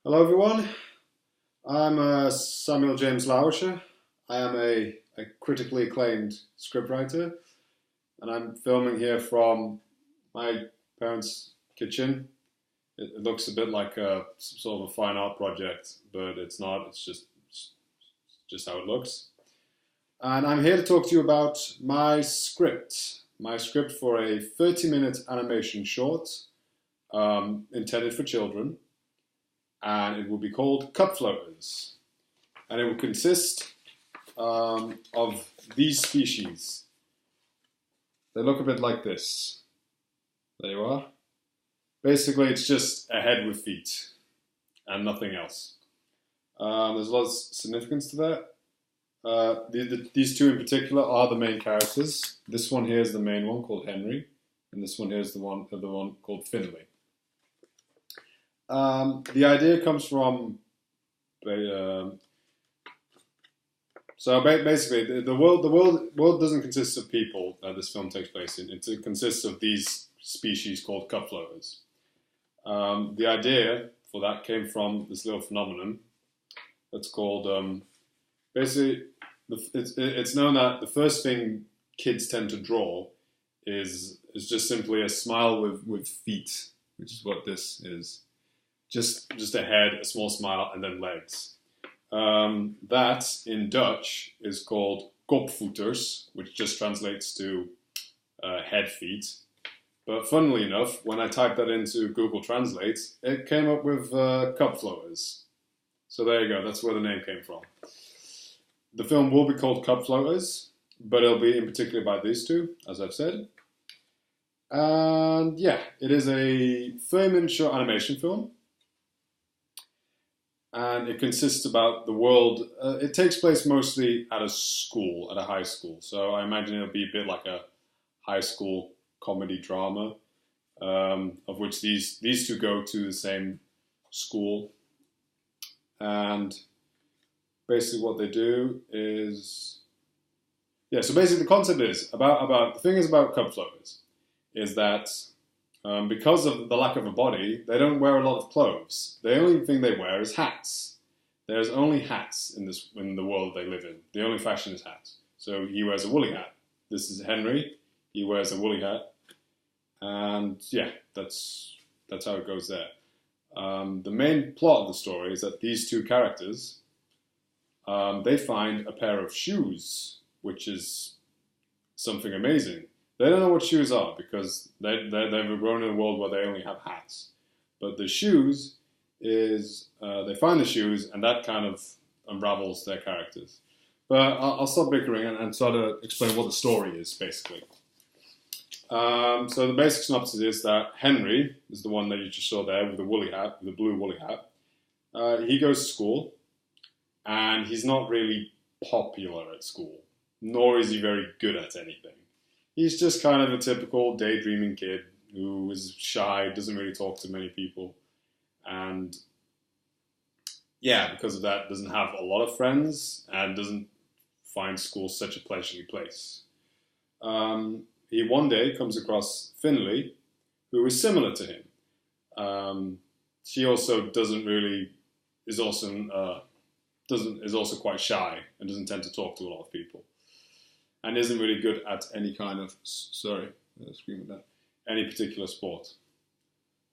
Hello, everyone. I'm Samuel James Lauscher. I am a critically acclaimed scriptwriter, and I'm filming here from my parents' kitchen. It looks a bit like a sort of a fine art project, but it's not. It's just how it looks. And I'm here to talk to you about my script for a 30-minute animation short intended for children, and it will be called Cup Floaters. And it will consist of these species. They look a bit like this. There you are. Basically, it's just a head with feet and nothing else. There's a lot of significance to that. These two in particular are the main characters. This one here is the main one called Henry, and this one here is the one called Finley. The idea comes from basically the world doesn't consist of people that this film takes place in. It consists of these species called cup floaters. The idea for that came from this little phenomenon that's called basically it's known that the first thing kids tend to draw is just simply a smile with feet, which is what this is. Just a head, a small smile, and then legs. That, in Dutch, is called kopvoeters, which just translates to head feet. But funnily enough, when I typed that into Google Translate, it came up with cup floaters. So there you go, that's where the name came from. The film will be called Cup Floaters, but it'll be in particular by these two, as I've said. And yeah, it is a 30-minute short animation film. And it consists about the world. It takes place mostly at a school, at a high school. So I imagine it'll be a bit like a high school comedy drama, of which these two go to the same school. And basically what they do is, yeah, so basically the concept is, the thing is about cup floaters, is that because of the lack of a body, they don't wear a lot of clothes. The only thing they wear is hats. There's only hats in the world they live in. The only fashion is hats. So he wears a woolly hat. This is Henry. He wears a woolly hat. And yeah, that's how it goes there. The main plot of the story is that these two characters, they find a pair of shoes, which is something amazing. They don't know what shoes are because they've grown in a world where they only have hats. But the shoes is, they find the shoes and that kind of unravels their characters. But I'll stop bickering and try to explain what the story is, basically. So the basic synopsis is that Henry is the one that you just saw there with the woolly hat, with the blue woolly hat. He goes to school and he's not really popular at school, nor is he very good at anything. He's just kind of a typical daydreaming kid who is shy, doesn't really talk to many people, and yeah, because of that, doesn't have a lot of friends and doesn't find school such a pleasurable place. He one day comes across Finley, who is similar to him. She also is also quite shy and doesn't tend to talk to a lot of people. And isn't really good at any kind of, any particular sport.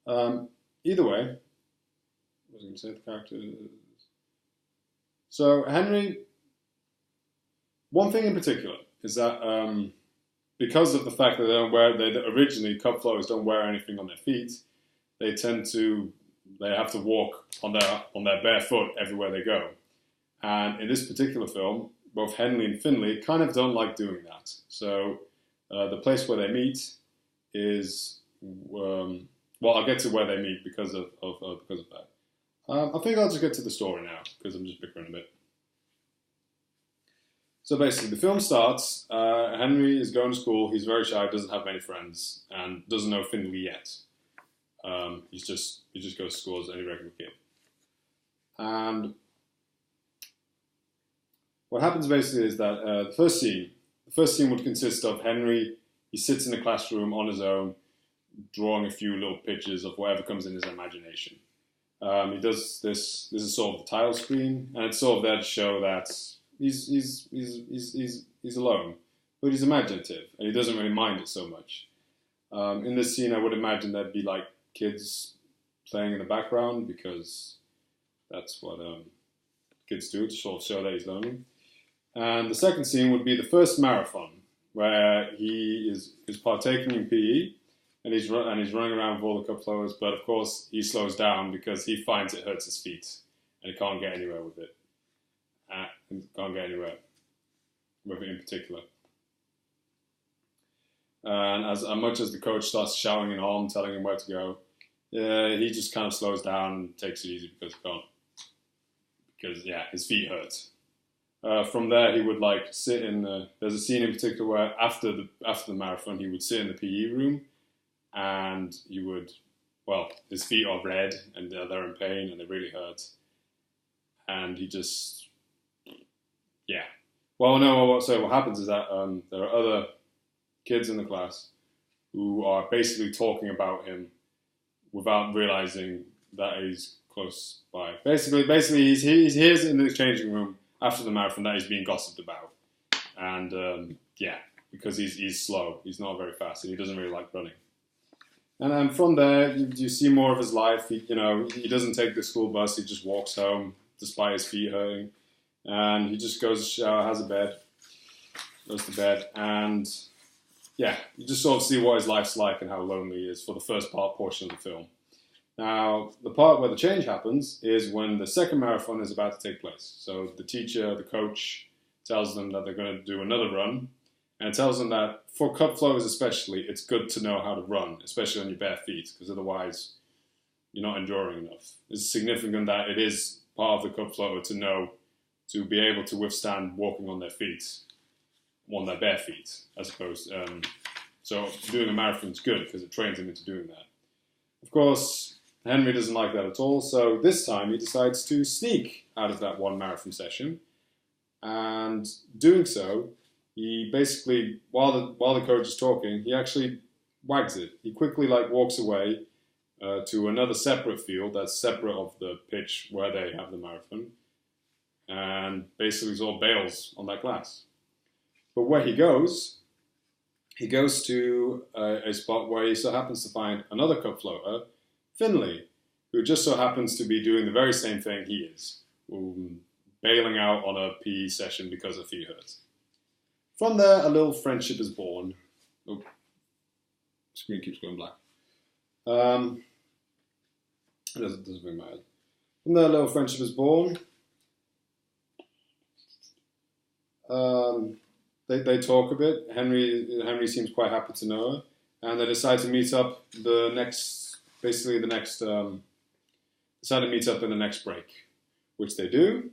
Either way, what was I going to say, the character? So Henry, one thing in particular is that because of the fact that originally cup floaters don't wear anything on their feet, they have to walk on their bare foot everywhere they go. And in this particular film, both Henley and Finley kind of don't like doing that. So the place where they meet is, I'll get to where they meet because of that. I think I'll just get to the story now because I'm just bickering a bit. So basically, the film starts. Henry is going to school. He's very shy, doesn't have many friends, and doesn't know Finley yet. He just goes to school as any regular kid. And what happens basically is that the first scene would consist of Henry. He sits in the classroom on his own, drawing a few little pictures of whatever comes in his imagination. He does this. This is sort of the title screen, and it's sort of there to show that he's alone, but he's imaginative, and he doesn't really mind it so much. In this scene, I would imagine there'd be like kids playing in the background because that's what kids do to sort of show that he's lonely. And the second scene would be the first marathon, where he is partaking in PE, and he's running around with all the cup floaters. But of course, he slows down because he finds it hurts his feet, and he can't get anywhere with it. Can't get anywhere with it in particular. And as much as the coach starts shouting and on, telling him where to go, he just kind of slows down and takes it easy because he can't. Because his feet hurt. From there, he would like sit in the. There's a scene in particular where after the marathon, he would sit in the PE room, and he would, his feet are red and they're in pain and they really hurt, and he just, Well, no. So what happens is that there are other kids in the class who are basically talking about him without realizing that he's close by. Basically, he hears in the changing room after the marathon that he's being gossiped about, and because he's slow, he's not very fast, and he doesn't really like running. And then from there, you see more of his life. He doesn't take the school bus; he just walks home despite his feet hurting, and he just goes to shower, goes to bed, and you just sort of see what his life's like and how lonely he is for the first portion of the film. Now, the part where the change happens is when the second marathon is about to take place. So the teacher, the coach, tells them that they're going to do another run, and tells them that for cup floaters especially, it's good to know how to run, especially on your bare feet, because otherwise you're not enduring enough. It's significant that it is part of the cup floater to be able to withstand walking on their feet, on their bare feet, as opposed. So doing a marathon is good because it trains them into doing that. Of course, Henry doesn't like that at all, so this time he decides to sneak out of that one marathon session, and doing so, he basically, while the coach is talking, he actually wags it. He quickly walks away to another separate field that's separate of the pitch where they have the marathon, and basically sort of bails on that class. But where he goes to a spot where he so happens to find another cup floater, Finley, who just so happens to be doing the very same thing he is, bailing out on a PE session because her feet hurt. From there, a little friendship is born. Oh, screen keeps going black. It doesn't really matter. From there, a little friendship is born. They talk a bit. Henry seems quite happy to know her, and they decide to meet up decide to meet up in the next break, which they do.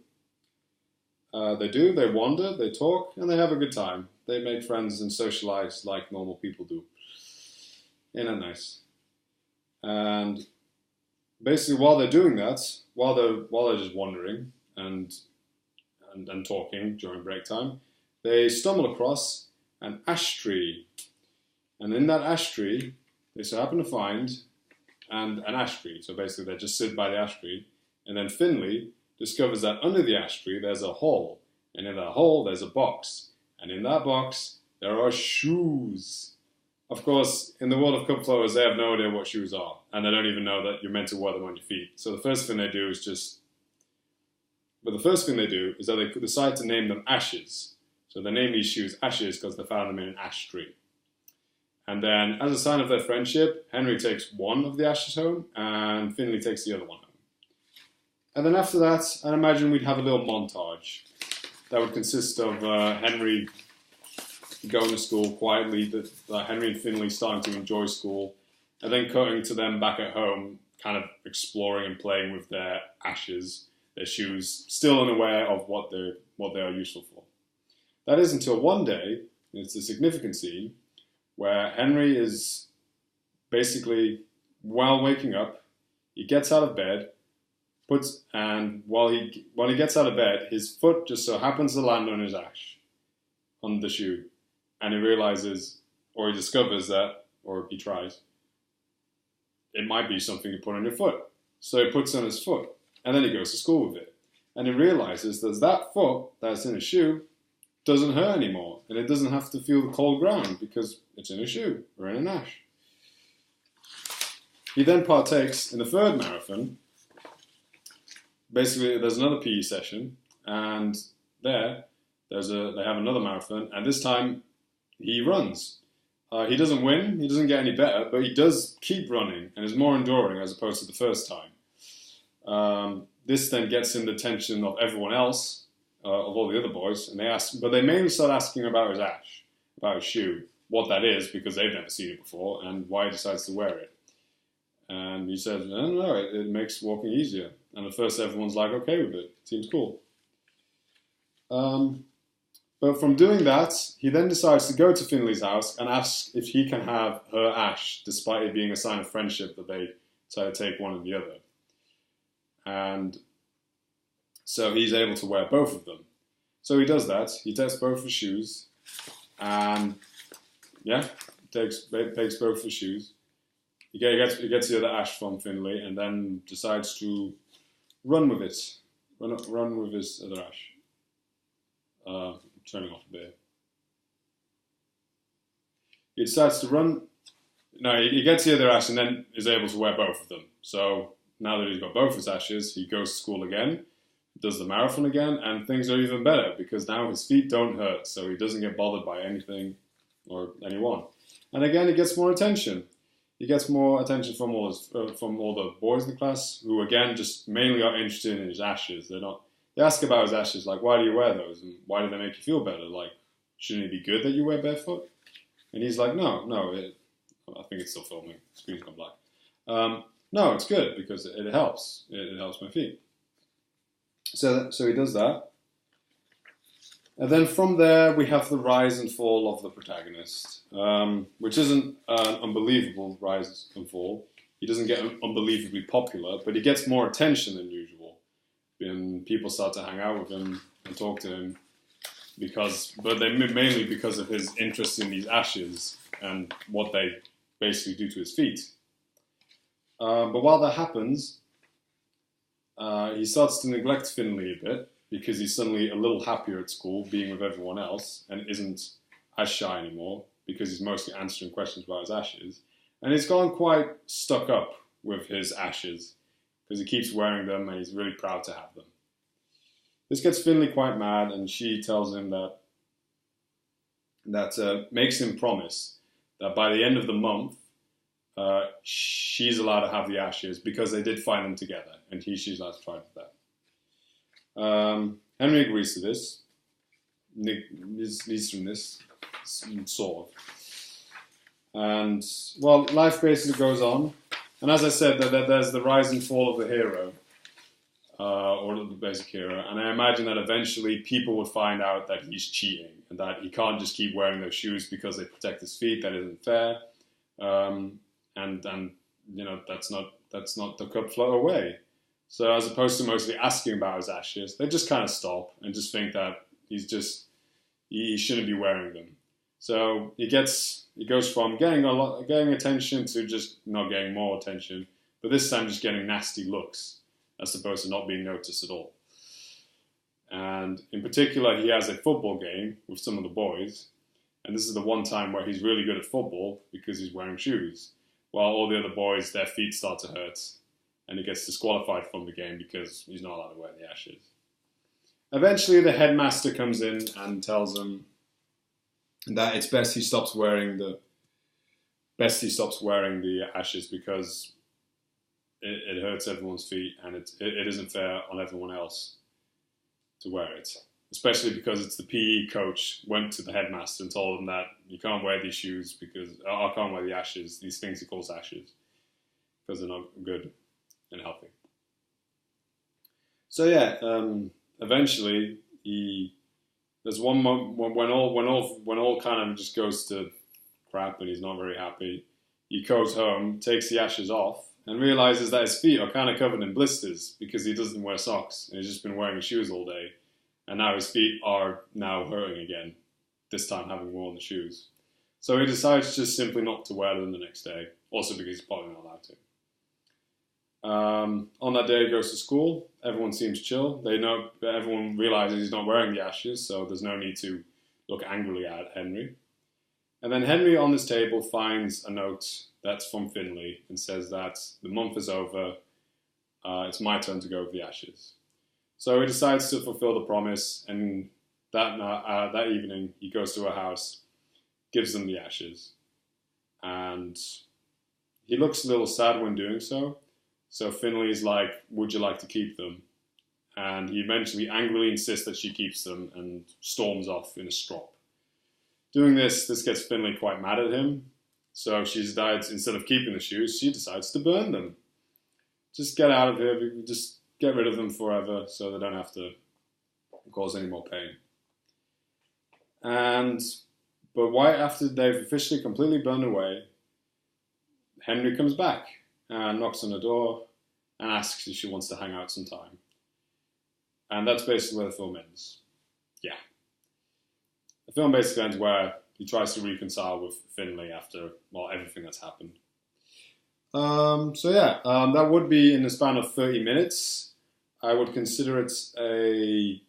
They wander, they talk, and they have a good time. They make friends and socialize like normal people do. Ain't that nice? And basically, while they're doing that, while they're just wandering and talking during break time, they stumble across an ash tree. And in that ash tree, they so happen to find an ash tree. So basically, they just sit by the ash tree. And then Finley discovers that under the ash tree, there's a hole. And in that hole, there's a box. And in that box, there are shoes. Of course, in the world of cup floaters, they have no idea what shoes are. And they don't even know that you're meant to wear them on your feet. So the first thing they do is that they decide to name them Ashes. So they name these shoes Ashes because they found them in an ash tree. And then, as a sign of their friendship, Henry takes one of the ashes home, and Finley takes the other one home. And then after that, I imagine we'd have a little montage that would consist of Henry going to school quietly, Henry and Finley starting to enjoy school, and then cutting to them back at home, kind of exploring and playing with their ashes, their shoes, still unaware of what they are useful for. That is until one day, and it's a significant scene, where Henry is basically, while waking up, he gets out of bed, while he gets out of bed, his foot just so happens to land on his ash, on the shoe, and he realizes, or he discovers that, or he tries, it might be something to put on your foot. So he puts it on his foot, and then he goes to school with it. And he realizes that foot that's in his shoe doesn't hurt anymore, and it doesn't have to feel the cold ground because it's in a shoe or in an ash. He then partakes in the third marathon. Basically, there's another PE session, and they have another marathon, and this time he runs. He doesn't win, he doesn't get any better, but he does keep running and is more enduring as opposed to the first time. This then gets him the attention of everyone else, of all the other boys, and they mainly start asking about his ash, about his shoe, what that is because they've never seen it before, and why he decides to wear it. And he says, no, it makes walking easier. And at first everyone's like, okay with it, seems cool. But from doing that, he then decides to go to Finley's house and ask if he can have her ash, despite it being a sign of friendship that they decide to take one and the other. And so he's able to wear both of them. So he does that. He takes both his shoes, and takes both his shoes. He gets the other ash from Finley, and then decides to run with it. Run with his other ash. Turning off the beer. He decides to run. No, he gets the other ash and then is able to wear both of them. So now that he's got both his ashes, he goes to school again, does the marathon again, and things are even better because now his feet don't hurt, so he doesn't get bothered by anything or anyone. And again, he gets more attention. He gets more attention from all the boys in the class, who again just mainly are interested in his ashes. They ask about his ashes, like, why do you wear those? And why do they make you feel better? Like, shouldn't it be good that you wear barefoot? And he's like, no, I think it's still filming. The screen's gone black. No, it's good because it helps. It helps my feet. So he does that. And then from there, we have the rise and fall of the protagonist, which isn't an unbelievable rise and fall. He doesn't get unbelievably popular, but he gets more attention than usual. And people start to hang out with him and talk to him mainly because of his interest in these ashes and what they basically do to his feet. But while that happens, he starts to neglect Finley a bit because he's suddenly a little happier at school being with everyone else and isn't as shy anymore because he's mostly answering questions about his ashes. And he's gone quite stuck up with his ashes because he keeps wearing them and he's really proud to have them. This gets Finley quite mad, and she tells him that makes him promise that by the end of the month, she's allowed to have the ashes because they did find them together, and she's allowed to try for that. Henry agrees to this. Nick leads from this, sort of. And, well, life basically goes on. And as I said, there's the rise and fall of the hero, or the basic hero. And I imagine that eventually people would find out that he's cheating and that he can't just keep wearing those shoes because they protect his feet. That isn't fair. And that's not the cup flow away. So as opposed to mostly asking about his ashes, they just kind of stop and just think that he shouldn't be wearing them. So he goes from getting attention to just not getting more attention, but this time just getting nasty looks as opposed to not being noticed at all. And in particular, he has a football game with some of the boys, and this is the one time where he's really good at football because he's wearing shoes, while all the other boys, their feet start to hurt, and he gets disqualified from the game because he's not allowed to wear the ashes. Eventually, the headmaster comes in and tells him that it's best he stops wearing the ashes because it hurts everyone's feet and it isn't fair on everyone else to wear it. Especially because it's the PE coach went to the headmaster and told him that you can't wear these shoes because I can't wear the ashes, these things he calls ashes, because they're not good and healthy. So eventually there's one moment when all kind of just goes to crap and he's not very happy. He goes home, takes the ashes off, and realizes that his feet are kind of covered in blisters because he doesn't wear socks and he's just been wearing his shoes all day. And now his feet are now hurting again, this time having worn the shoes. So he decides just simply not to wear them the next day, also because he's probably not allowed to. On that day, he goes to school. Everyone seems chill. Everyone realizes he's not wearing the ashes, so there's no need to look angrily at Henry. And then Henry on this table finds a note that's from Finley and says that the month is over. It's my turn to go with the ashes. So he decides to fulfill the promise, and that evening he goes to her house, gives them the ashes, and he looks a little sad when doing so. So Finley's like, "Would you like to keep them?" And he eventually angrily insists that she keeps them and storms off in a strop. Doing this gets Finley quite mad at him. So she decides, instead of keeping the shoes, she decides to burn them. Just get out of here. Just get rid of them forever so they don't have to cause any more pain. But right after they've officially completely burned away, Henry comes back and knocks on the door and asks if she wants to hang out sometime. And that's basically where the film ends. Yeah. The film basically ends where he tries to reconcile with Finley after, well, everything that's happened. That would be in the span of 30 minutes. I would consider it a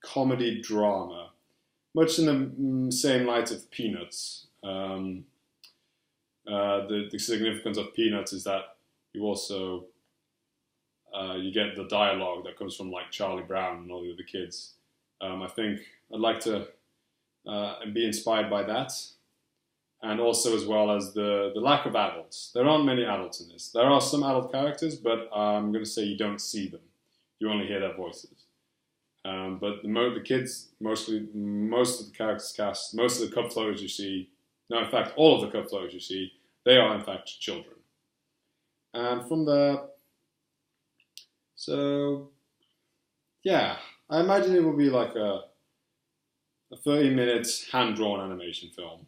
comedy drama, much in the same light of Peanuts. The significance of Peanuts is that you also you get the dialogue that comes from like Charlie Brown and all the other kids. I think I'd like to be inspired by that, and also as well as the lack of adults. There aren't many adults in this. There are some adult characters, but I'm going to say you don't see them. You only hear their voices. But the kids, most of the characters cast, most of the cup floaters you see, no, in fact, all of the cup floaters you see, they are in fact children. And from there, so yeah, I imagine it will be like a 30-minute hand-drawn animation film,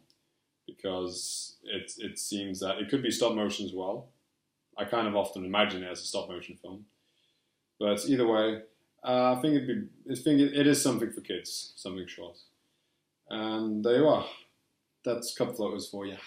because it seems that it could be stop motion as well. I kind of often imagine it as a stop motion film, but either way, I think it is something for kids, something short. And there you are. That's Cup Floaters for you.